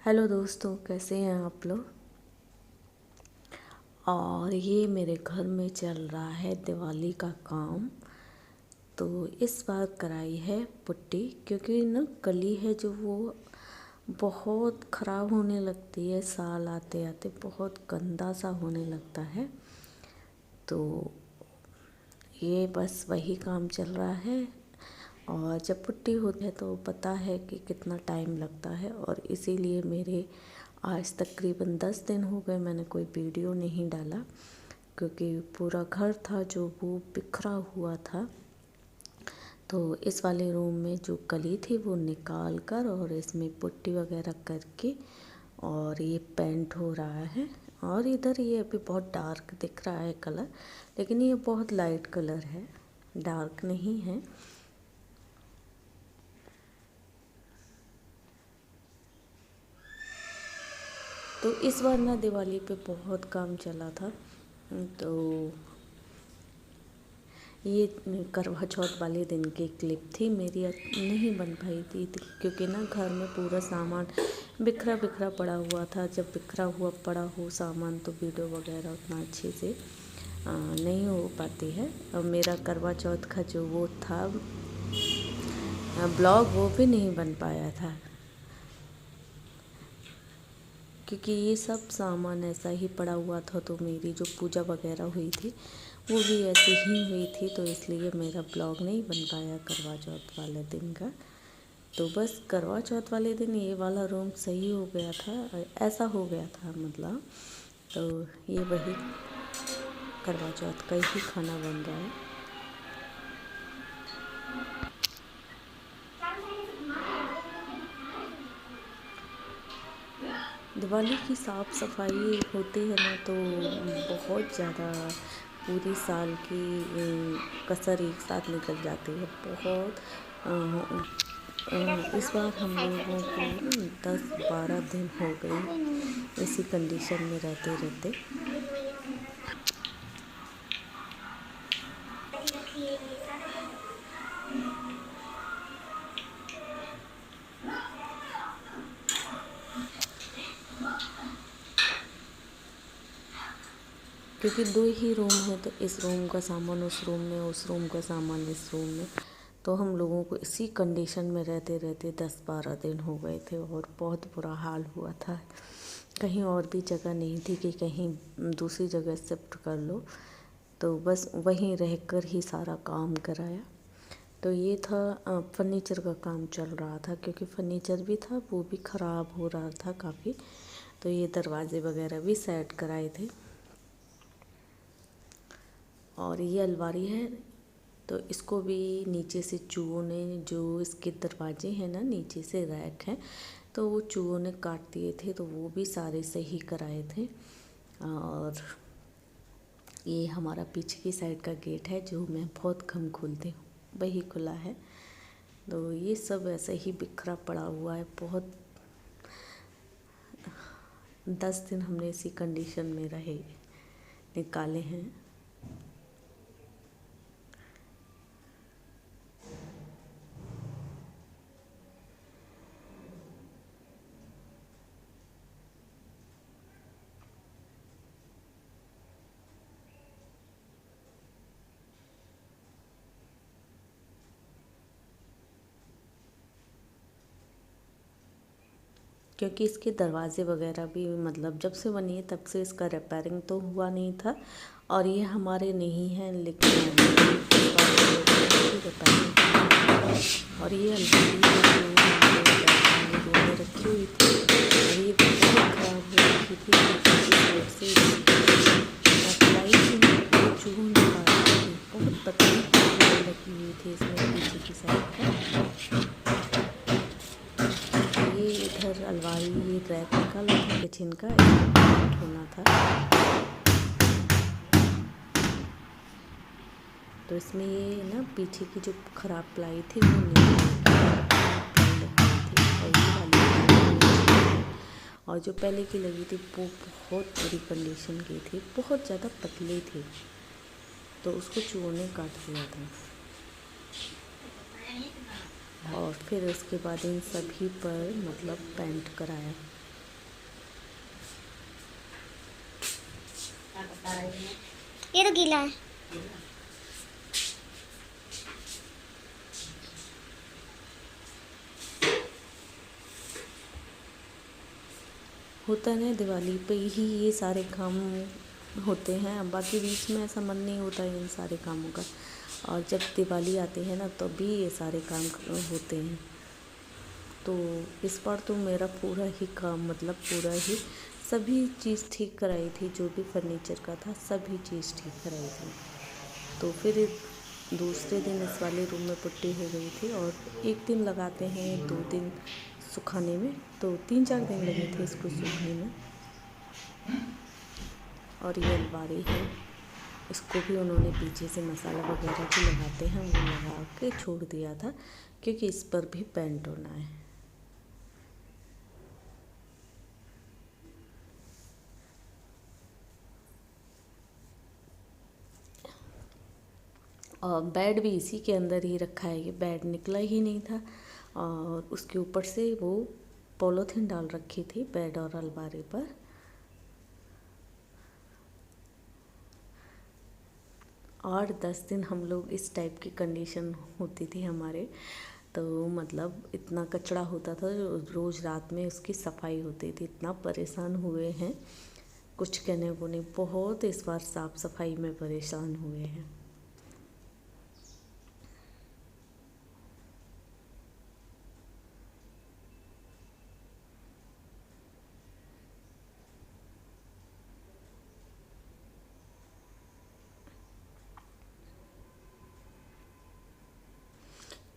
Hello दोस्तों, कैसे हैं आप लोग। और ये मेरे घर में चल रहा है दिवाली का काम। तो इस बार कराई है पुट्टी, क्योंकि ना कली है जो वो बहुत ख़राब होने लगती है। साल आते आते बहुत गंदा सा होने लगता है। तो ये बस वही काम चल रहा है। और जब पुट्टी होती है तो पता है कि कितना टाइम लगता है, और इसीलिए मेरे आज तकरीबन 10 दिन हो गए मैंने कोई वीडियो नहीं डाला, क्योंकि पूरा घर था जो वो बिखरा हुआ था। तो इस वाले रूम में जो कली थी वो निकाल कर और इसमें पुट्टी वगैरह करके और ये पेंट हो रहा है। और इधर ये अभी बहुत डार्क दिख रहा है कलर, लेकिन ये बहुत लाइट कलर है, डार्क नहीं है। तो इस बार ना दिवाली पे बहुत काम चला था। तो ये करवा चौथ वाले दिन की क्लिप थी मेरी, नहीं बन पाई थी क्योंकि ना घर में पूरा सामान बिखरा बिखरा पड़ा हुआ था। जब बिखरा हुआ पड़ा हो सामान तो वीडियो वगैरह उतना अच्छे से नहीं हो पाती है। और मेरा करवा चौथ का जो वो था ब्लॉग, वो भी नहीं बन पाया था, क्योंकि ये सब सामान ऐसा ही पड़ा हुआ था। तो मेरी जो पूजा वगैरह हुई थी वो भी ऐसे ही हुई थी, तो इसलिए मेरा ब्लॉग नहीं बन पाया करवा चौथ वाले दिन का। तो बस करवा चौथ वाले दिन ये वाला रूम सही हो गया था, ऐसा हो गया था मतलब। तो ये वही करवा चौथ का ही खाना बन रहा है। दिवाली की साफ़ सफाई होती है ना, तो बहुत ज़्यादा पूरी साल की कसर एक साथ निकल जाती है। बहुत इस बार हम लोगों को 10-12 दिन हो गए इसी कंडीशन में रहते रहते। क्योंकि 2 ही रूम है, तो इस रूम का सामान उस रूम में, उस रूम का सामान इस रूम में, तो हम लोगों को इसी कंडीशन में रहते रहते 10-12 दिन हो गए थे। और बहुत बुरा हाल हुआ था। कहीं और भी जगह नहीं थी कि कहीं दूसरी जगह शिफ्ट कर लो, तो बस वहीं रहकर ही सारा काम कराया। तो ये था फर्नीचर का काम चल रहा था, क्योंकि फर्नीचर भी था वो भी ख़राब हो रहा था काफ़ी। तो ये दरवाजे वगैरह भी सेट कराए थे। और ये अलमारी है, तो इसको भी नीचे से चूहों ने, जो इसके दरवाजे हैं ना नीचे से रैक हैं, तो वो चूहों ने काट दिए थे, तो वो भी सारे सही कराए थे। और ये हमारा पीछे की साइड का गेट है जो मैं बहुत कम खोलती हूँ, वही खुला है। तो ये सब ऐसे ही बिखरा पड़ा हुआ है। बहुत 10 दिन हमने इसी कंडीशन में रहे, निकाले हैं। क्योंकि इसके दरवाज़े वगैरह भी मतलब जब से बनी है तब से इसका रिपेयरिंग तो हुआ नहीं था। और ये हमारे नहीं हैं, लेकिन रिपेयरिंग। और ये अलमारी जो रखी हुई थी, और ये बहुत ख़राब हो रखी थी, साइड से सिलाई थी चूहों ने काटी थी। बहुत पतली लगी हुई थी इसमें पीछे की साइड पर। ये इधर अलमारी, ये रैक निकाला था किचन का, इसमें होना था। तो इसमें ये ना पीछे की जो ख़राब प्लाई थी वो नहीं थी, और जो पहले की लगी थी वो बहुत बुरी कंडीशन की थी, बहुत ज़्यादा पतली थी, तो उसको चूहों ने काट दिया था। और फिर उसके बाद इन सभी पर मतलब पेंट कराया। ये तो गीला है। होता है दिवाली पे ही ये सारे काम होते हैं, बाकी बीच में ऐसा मन नहीं होता इन सारे कामों का। और जब दिवाली आती है ना तो भी ये सारे काम होते हैं। तो इस बार तो मेरा पूरा ही काम, मतलब पूरा ही सभी चीज़ ठीक कराई थी, जो भी फर्नीचर का था सभी चीज़ ठीक कराई थी। तो फिर दूसरे दिन इस वाले रूम में पुट्टी हो गई थी, और एक दिन लगाते हैं, 2 दिन सुखाने में, तो 3-4 दिन लगे थे इसको सूखने में। और ये अलमारी है, इसको भी उन्होंने पीछे से मसाला वगैरह भी लगाते हैं वो लगा के छोड़ दिया था, क्योंकि इस पर भी पेंट होना है। और बेड भी इसी के अंदर ही रखा है, ये बेड निकला ही नहीं था, और उसके ऊपर से वो पॉलीथीन डाल रखी थी बेड और अलमारी पर। 8-10 दिन हम लोग इस टाइप की कंडीशन होती थी हमारे, तो मतलब इतना कचरा होता था, रोज़ रात में उसकी सफाई होती थी। इतना परेशान हुए हैं, कुछ कहने को नहीं, बहुत इस बार साफ़ सफाई में परेशान हुए हैं।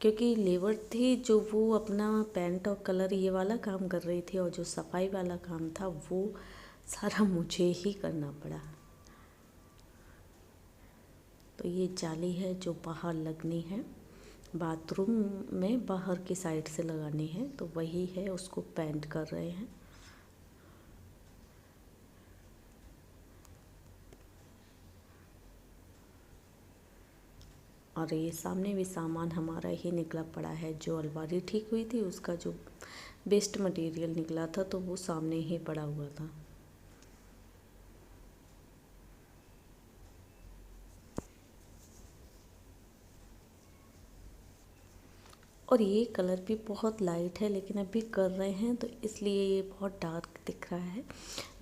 क्योंकि लेबर थी जो वो अपना पेंट और कलर ये वाला काम कर रही थी, और जो सफाई वाला काम था वो सारा मुझे ही करना पड़ा। तो ये जाली है जो बाहर लगनी है, बाथरूम में बाहर की साइड से लगानी है, तो वही है, उसको पेंट कर रहे हैं। और ये सामने भी सामान हमारा ही निकला पड़ा है, जो अलमारी ठीक हुई थी उसका जो वेस्ट मटेरियल निकला था, तो वो सामने ही पड़ा हुआ था। और ये कलर भी बहुत लाइट है, लेकिन अभी कर रहे हैं तो इसलिए ये बहुत डार्क दिख रहा है,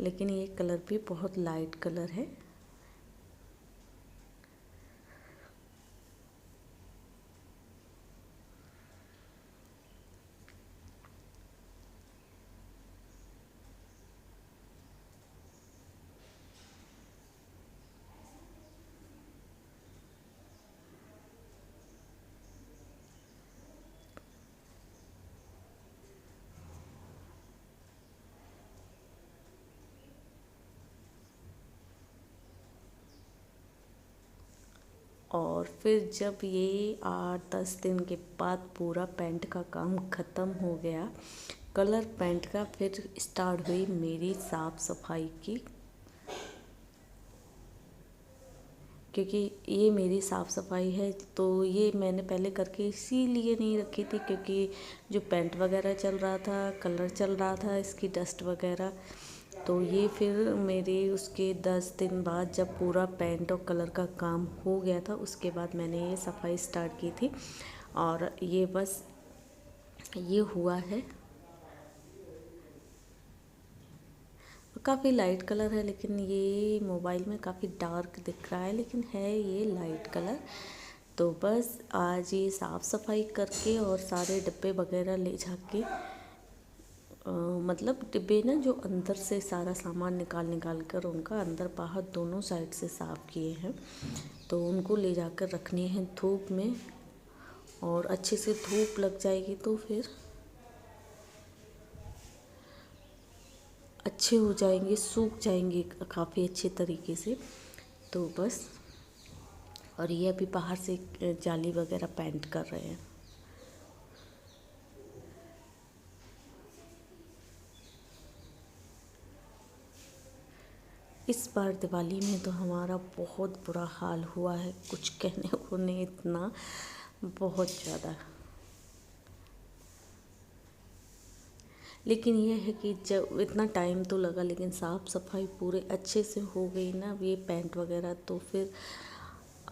लेकिन ये कलर भी बहुत लाइट कलर है। और फिर जब ये 8-10 दिन के बाद पूरा पेंट का काम ख़त्म हो गया, कलर पेंट का, फिर स्टार्ट हुई मेरी साफ़ सफाई की। क्योंकि ये मेरी साफ़ सफाई है, तो ये मैंने पहले करके इसीलिए नहीं रखी थी, क्योंकि जो पेंट वगैरह चल रहा था, कलर चल रहा था, इसकी डस्ट वगैरह, तो ये फिर मेरे उसके 10 दिन बाद जब पूरा पेंट और कलर का काम हो गया था, उसके बाद मैंने ये सफाई स्टार्ट की थी। और ये बस ये हुआ है। काफ़ी लाइट कलर है, लेकिन ये मोबाइल में काफ़ी डार्क दिख रहा है, लेकिन है ये लाइट कलर। तो बस आज ये साफ़ सफाई करके और सारे डिब्बे वगैरह ले जाके, मतलब डिब्बे ना जो अंदर से सारा सामान निकाल निकाल कर उनका अंदर बाहर दोनों साइड से साफ़ किए हैं, तो उनको ले जाकर रखने हैं धूप में, और अच्छे से धूप लग जाएगी तो फिर अच्छे हो जाएंगे, सूख जाएंगे काफ़ी अच्छे तरीके से। तो बस, और ये अभी बाहर से जाली वगैरह पेंट कर रहे हैं। इस बार दिवाली में तो हमारा बहुत बुरा हाल हुआ है, कुछ कहने को नहीं, इतना बहुत ज़्यादा। लेकिन ये है कि जब इतना टाइम तो लगा, लेकिन साफ़ सफाई पूरे अच्छे से हो गई ना ये पेंट वगैरह, तो फिर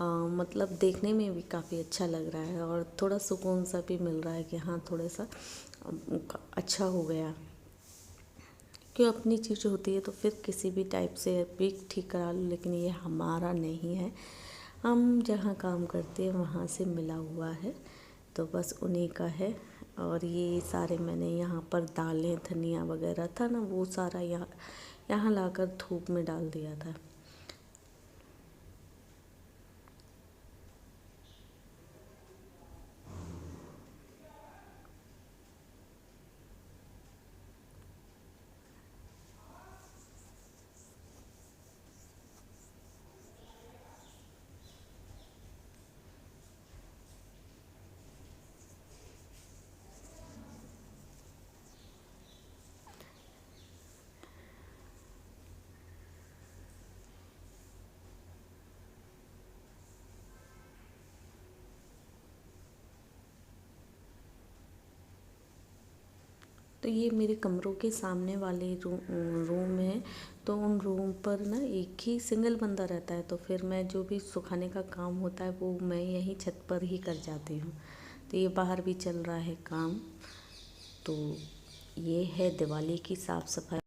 मतलब देखने में भी काफ़ी अच्छा लग रहा है और थोड़ा सुकून सा भी मिल रहा है कि हाँ थोड़ा सा अच्छा हो गया। क्यों, अपनी चीज़ होती है तो फिर किसी भी टाइप से भी ठीक करा लो, लेकिन ये हमारा नहीं है। हम जहाँ काम करते हैं वहाँ से मिला हुआ है, तो बस उन्हीं का है। और ये सारे मैंने यहाँ पर दालें धनिया वगैरह था ना, वो सारा यहाँ यहाँ लाकर धूप में डाल दिया था। तो ये मेरे कमरों के सामने वाले रूम है, तो उन रूम पर ना एक ही सिंगल बंदा रहता है, तो फिर मैं जो भी सुखाने का काम होता है वो मैं यहीं छत पर ही कर जाती हूँ। तो ये बाहर भी चल रहा है काम। तो ये है दिवाली की साफ़ सफाई।